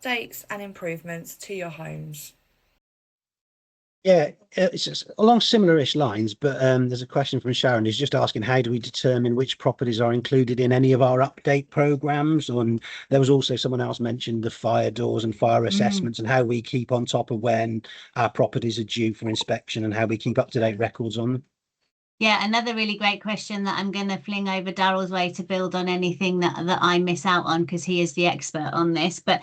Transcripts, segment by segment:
updates and improvements to your homes? Yeah, it's just along similar-ish lines, but there's a question from Sharon who's just asking how do we determine which properties are included in any of our update programs? And there was also someone else mentioned the fire doors and fire assessments and how we keep on top of when our properties are due for inspection and how we keep up-to-date records on them. Yeah, another really great question that I'm going to fling over Daryl's way to build on anything that I miss out on because he is the expert on this. But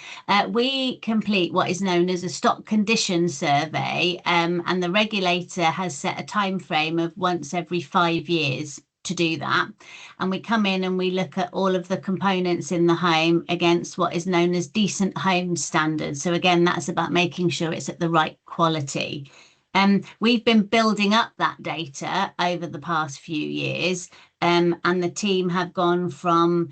we complete what is known as a stock condition survey, and the regulator has set a time frame of once every 5 years to do that. And we come in and we look at all of the components in the home against what is known as decent home standards. So again, that's about making sure it's at the right quality. We've been building up that data over the past few years, and the team have gone from,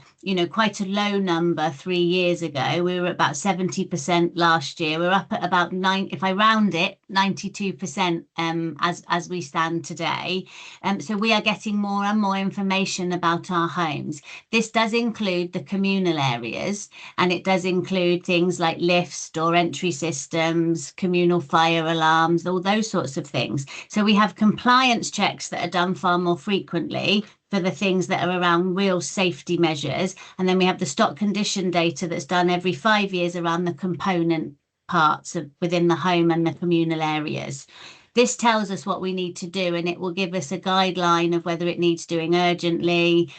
quite a low number 3 years ago. We were about 70% last year. We're up at about if I round it, 92% as we stand today. So we are getting more and more information about our homes. This does include the communal areas, and it does include things like lifts, door entry systems, communal fire alarms, all those sorts of things. So we have compliance checks that are done far more frequently for the things that are around real safety measures. And then we have the stock condition data that's done every 5 years around the component parts within the home and the communal areas. This tells us what we need to do, and it will give us a guideline of whether it needs doing urgently,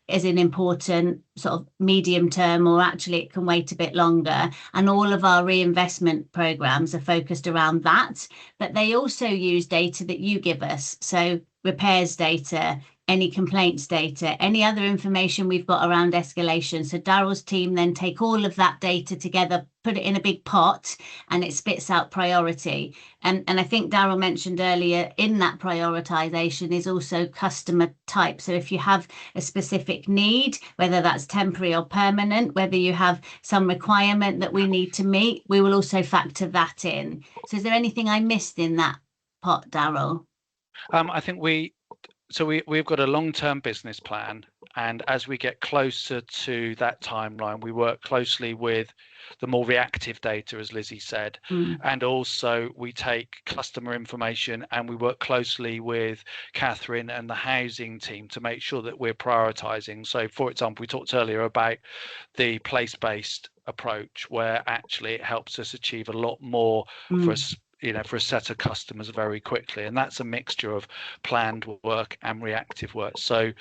is an important sort of medium term, or actually it can wait a bit longer. And all of our reinvestment programs are focused around that, but they also use data that you give us. So repairs data, any complaints data, any other information we've got around escalation. So Daryl's team then take all of that data together, put it in a big pot, and it spits out priority. And I think Daryl mentioned earlier, in that prioritization is also customer type. So if you have a specific need, whether that's temporary or permanent, whether you have some requirement that we need to meet, we will also factor that in. So is there anything I missed in that pot, Daryl? I think we've got a long-term business plan, and as we get closer to that timeline, we work closely with the more reactive data, as Lizzie said, and also we take customer information and we work closely with Catherine and the housing team to make sure that we're prioritizing. So, for example, we talked earlier about the place-based approach, where actually it helps us achieve a lot more for us, for a set of customers very quickly. And that's a mixture of planned work and reactive work. So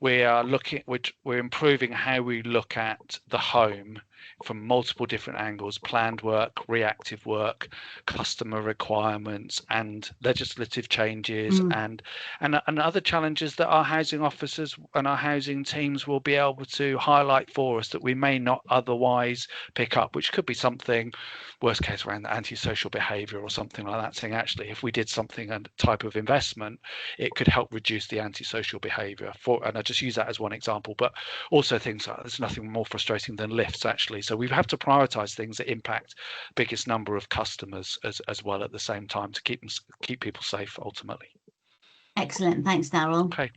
we're improving how we look at the home from multiple different angles: planned work, reactive work, customer requirements, and legislative changes, and other challenges that our housing officers and our housing teams will be able to highlight for us that we may not otherwise pick up, which could be something, worst case, around antisocial behaviour or something like that, saying actually if we did something, a type of investment, it could help reduce the antisocial behaviour. And I just use that as one example, but also things like, there's nothing more frustrating than lifts, actually. So we have to prioritise things that impact biggest number of customers as well at the same time, to keep people safe ultimately. Excellent. Thanks, Daryl. Okay.